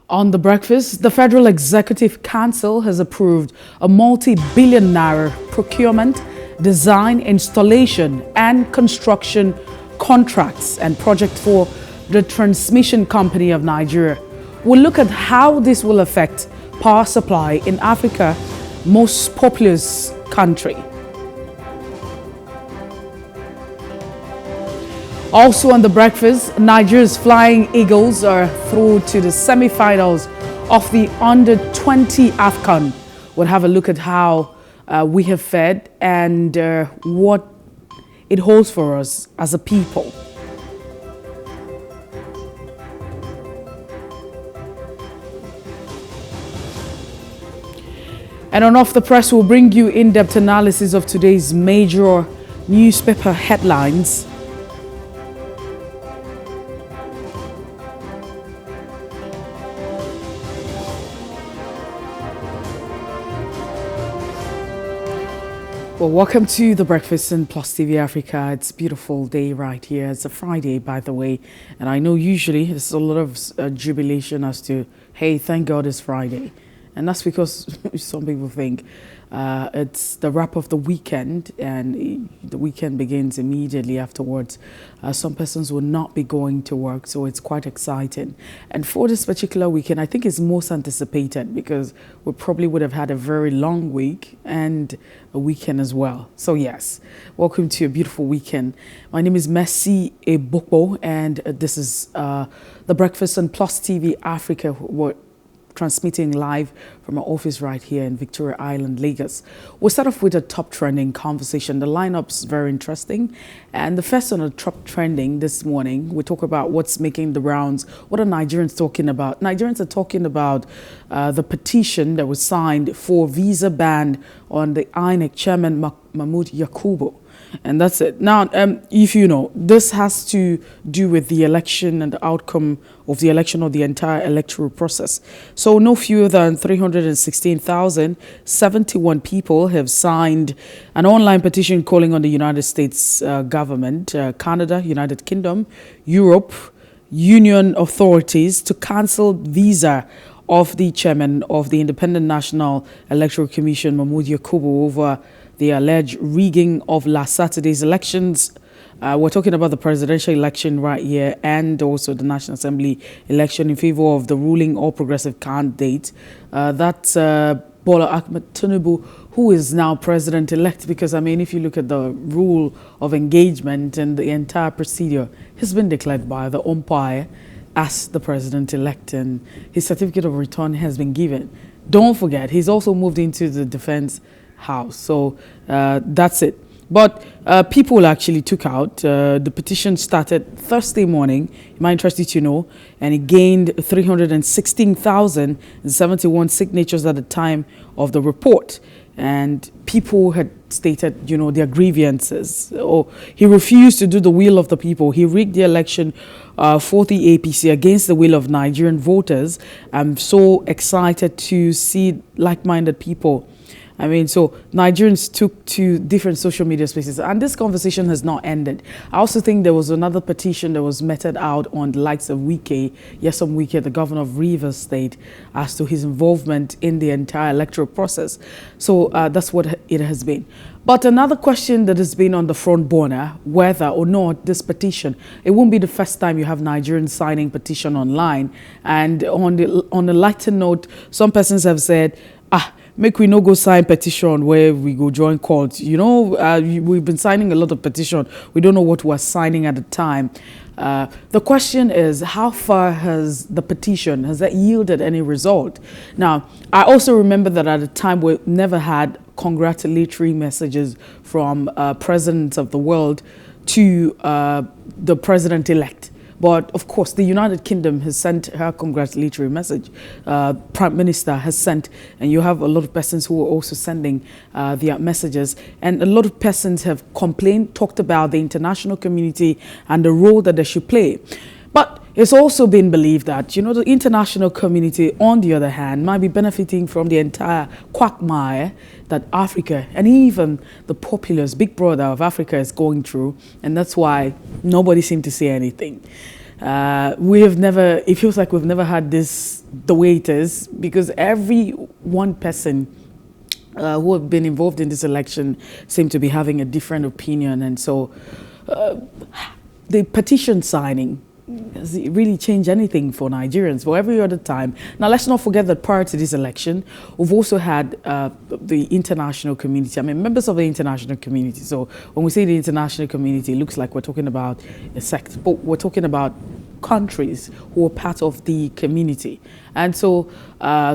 On the breakfast, the Federal Executive Council has approved a multi-billion naira procurement, design, installation and construction contracts and project for the Transmission Company of Nigeria. We'll look at how this will affect power supply in Africa's most populous country. Also on the breakfast, Nigeria's Flying Eagles are through to the semi-finals of the Under-20 AFCON. We'll have a look at how we have fared and what it holds for us as a people. And on Off the Press, we'll bring you in-depth analysis of today's major newspaper headlines. Well, welcome to The Breakfast in PlusTvAfrica. It's a beautiful day right here. It's a Friday, by the way. And I know usually there's a lot of jubilation as to, hey, thank God it's Friday. And that's because some people think it's the wrap of the weekend and the weekend begins immediately afterwards. Some persons will not be going to work, so it's quite exciting. And for this particular weekend, I think it's most anticipated because we probably would have had a very long week and a weekend as well. So yes, welcome to a beautiful weekend. My name is Messi Ebokbo and this is The Breakfast on PlusTvAfrica. We're transmitting live from our office right here in Victoria Island, Lagos. We'll start off with a top trending conversation. The lineup's very interesting. And the first on the top trending this morning, we talk about what's making the rounds. What are Nigerians talking about? Nigerians are talking about the petition that was signed for visa ban on the INEC chairman, Mahmoud Yakubu. And that's it. Now, if you know, this has to do with the election and the outcome of the election or the entire electoral process. So no fewer than 316,071 people have signed an online petition calling on the United States government, Canada, United Kingdom, Europe, Union authorities to cancel visa of the chairman of the Independent National Electoral Commission, Mahmoud Yakubu, over the alleged rigging of last Saturday's elections. We're talking about the presidential election right here and also the National Assembly election in favor of the ruling All Progressive candidate. That's Bola Ahmed Tinubu, who is now president-elect, because, I mean, if you look at the rule of engagement and the entire procedure, he's been declared by the umpire as the president-elect and his certificate of return has been given. Don't forget, he's also moved into the defense house. So that's it. But people actually took out. The petition started Thursday morning. It might interest you to know. And it gained 316,071 signatures at the time of the report. And people had stated, you know, their grievances. Oh, he refused to do the will of the people. He rigged the election for the APC against the will of Nigerian voters. I'm so excited to see like-minded people. I mean, so Nigerians took to different social media spaces, and this conversation has not ended. I also think there was another petition that was meted out on the likes of Wike, Nyesom Wike, the governor of Rivers State, as to his involvement in the entire electoral process. So that's what it has been. But another question that has been on the front burner, whether or not this petition, it won't be the first time you have Nigerians signing petition online. And on a lighter note, some persons have said, make we no go sign petition where we go join court. You know, we've been signing a lot of petition. We don't know what we're signing at the time. The question is, how far has the petition, has that yielded any result? Now, I also remember that at the time we never had congratulatory messages from presidents of the world to the president-elect. But of course, the United Kingdom has sent her congratulatory message. Prime Minister has sent, and you have a lot of persons who are also sending their messages. And a lot of persons have complained, talked about the international community and the role that they should play. But it's also been believed that, you know, the international community, on the other hand, might be benefiting from the entire quagmire that Africa and even the populous big brother of Africa is going through. And that's why nobody seemed to say anything. We have never, it feels like we've never had this the way it is, because every one person who have been involved in this election seem to be having a different opinion. And so the petition signing, does it really change anything for Nigerians? For every other time. Now, let's not forget that prior to this election, we've also had the international community. I mean, members of the international community. So when we say the international community, it looks like we're talking about a sect, but we're talking about countries who are part of the community. And so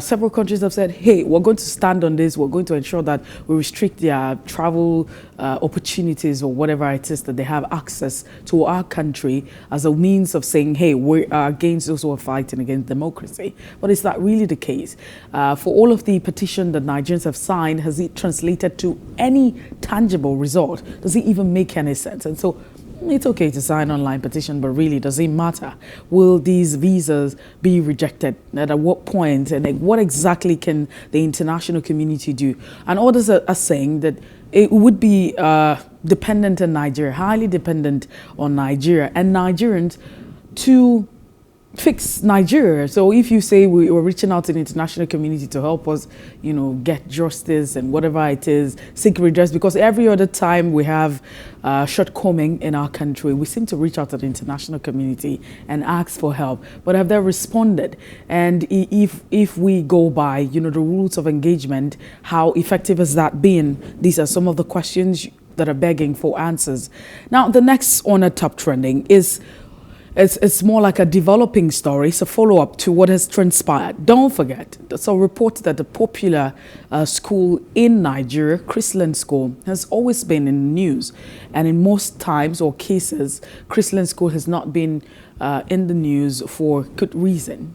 several countries have said, hey, we're going to stand on this. We're going to ensure that we restrict their travel opportunities or whatever it is that they have access to our country as a means of saying, hey, we are against those who are fighting against democracy. But is that really the case? For all of the petition that Nigerians have signed, has it translated to any tangible result? Does it even make any sense? And so it's okay to sign online petition, but really, does it matter? Will these visas be rejected? And at what point? And what exactly can the international community do? And others are saying that it would be dependent on Nigeria, highly dependent on Nigeria and Nigerians to fix Nigeria. So if you say we were reaching out to the international community to help us, you know, get justice and whatever it is, seek redress, because every other time we have shortcoming in our country, we seem to reach out to the international community and ask for help. But have they responded? And if we go by, you know, the rules of engagement, how effective has that been? These are some of the questions that are begging for answers. Now, the next on a top trending is it's more like a developing story. It's a follow-up to what has transpired. Don't forget, it's a report that the popular school in Nigeria, Chrisland School, has always been in the news. And in most times or cases, Chrisland School has not been in the news for good reason.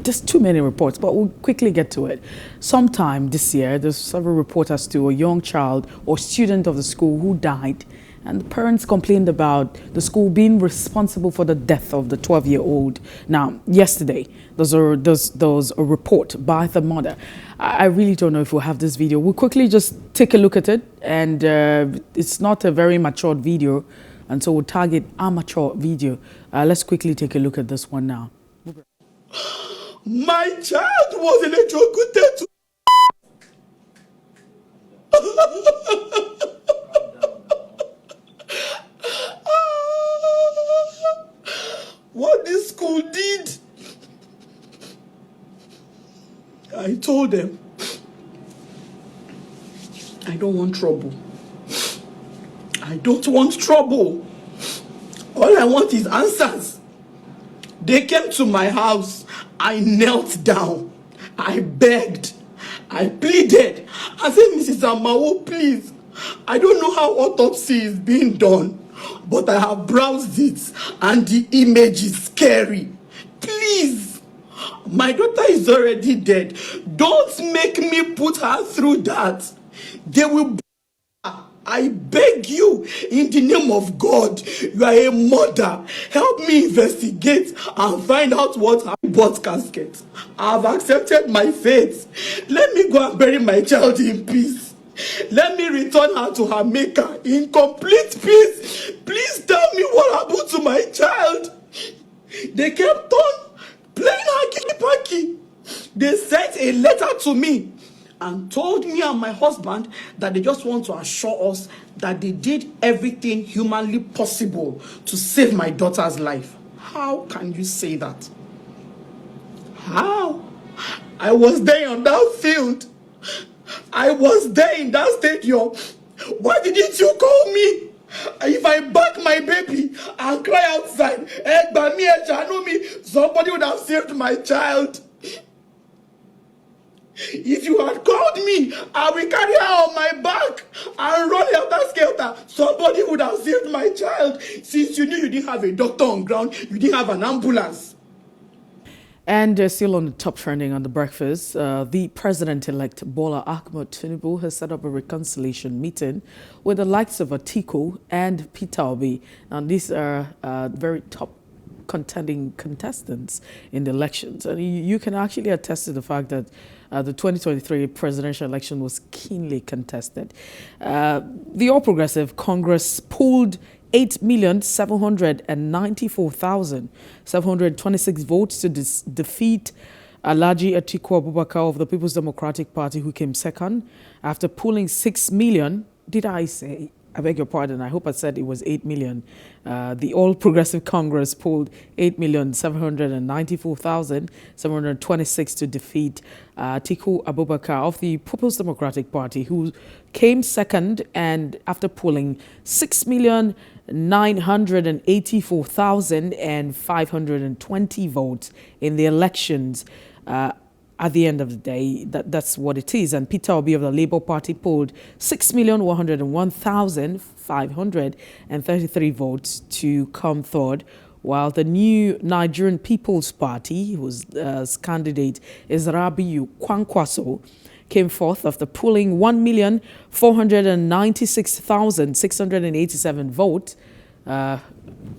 Just too many reports, but we'll quickly get to it. Sometime this year, there's several reports as to a young child or student of the school who died, and the parents complained about the school being responsible for the death of the 12-year-old. Now, yesterday, there was a report by the mother. I really don't know if we'll have this video. We'll quickly just take a look at it, and it's not a very matured video, and so we'll target amateur video. Let's quickly take a look at this one now. My child was electrocuted to what this school did. I told them, I don't want trouble. I don't want trouble. All I want is answers. They came to my house. I knelt down. I begged. I pleaded. I said, Mrs. Amao, please. I don't know how autopsy is being done, but I have browsed it and the image is scary. Please. My daughter is already dead. Don't make me put her through that. They will. I beg you, in the name of God, you are a mother. Help me investigate and find out what I bought casket. I have accepted my fate. Let me go and bury my child in peace. Let me return her to her maker in complete peace. Please tell me what happened to my child. They kept on playing hanky-panky. They sent a letter to me and told me and my husband that they just want to assure us that they did everything humanly possible to save my daughter's life. How can you say that? How? I was there on that field. I was there in that stadium. Why didn't you call me? If I back my baby and cry outside, somebody would have saved my child. If you had called me, I will carry her on my back and run helter skelter. Somebody would have saved my child. Since you knew you didn't have a doctor on ground, you didn't have an ambulance. And still on the top trending on the breakfast, the president-elect Bola Ahmed Tinubu has set up a reconciliation meeting with the likes of Atiku and Peter Obi. Now, these are very top contending contestants in the elections. And you can actually attest to the fact that the 2023 presidential election was keenly contested. The All Progressive Congress pulled 8,794,726 votes to defeat Alhaji Atiku Abubakar of the People's Democratic Party, who came second after pulling 6 million. Did I say? I beg your pardon. I hope I said it was 8 million. The All Progressive Congress pulled 8,794,726 to defeat Atiku Abubakar of the People's Democratic Party, who came second, and after pulling 6,984,520 votes in the elections. At the end of the day, that's what it is. And Peter Obi of the Labour Party polled 6,101,533 votes to come third, while the new Nigerian People's Party, whose candidate is Rabiu Kwankwaso, came fourth after pulling 1,496,687 votes.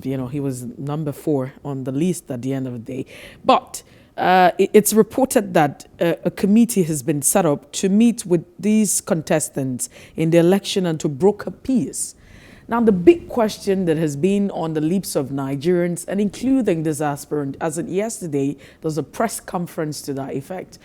He was number 4 on the list at the end of the day. But it's reported that a committee has been set up to meet with these contestants in the election and to broker peace. Now, the big question that has been on the lips of Nigerians, and including this aspirant, as of yesterday, there was a press conference to that effect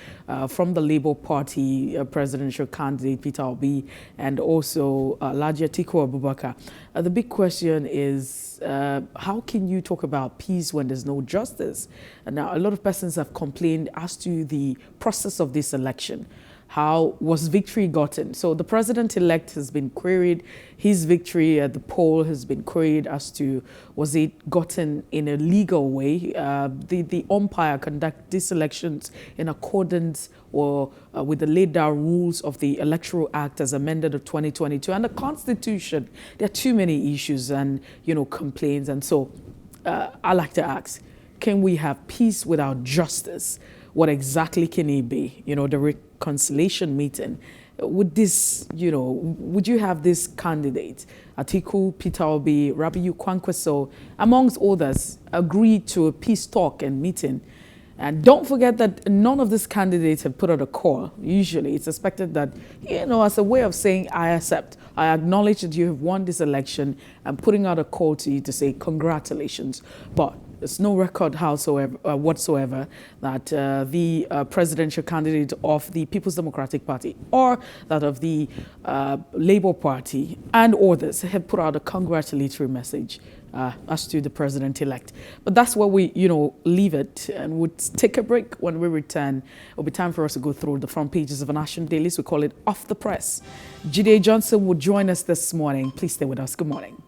from the Labour Party presidential candidate Peter Obi and also Alhaji Atiku Abubakar. The big question is, how can you talk about peace when there's no justice? And now, a lot of persons have complained as to the process of this election. How was victory gotten? So the president-elect has been queried. His victory at the poll has been queried as to, was it gotten in a legal way? The umpire conduct these elections in accordance or with the laid down rules of the Electoral Act as amended of 2022 and the Constitution. There are too many issues and, complaints. And so I like to ask, can we have peace without justice? What exactly can it be? The reconciliation meeting. Would this, would you have this candidate, Atiku, Peter Obi, Rabiu Kwankwaso, amongst others, agree to a peace talk and meeting? And don't forget that none of these candidates have put out a call. Usually it's expected that, as a way of saying, I accept, I acknowledge that you have won this election, and putting out a call to you to say congratulations. But there's no record whatsoever that the presidential candidate of the People's Democratic Party or that of the Labour Party and others have put out a congratulatory message as to the president-elect. But that's where we, leave it, and we'll take a break. When we return, it'll be time for us to go through the front pages of a national dailies. We call it Off the Press. Jide Johnson will join us this morning. Please stay with us. Good morning.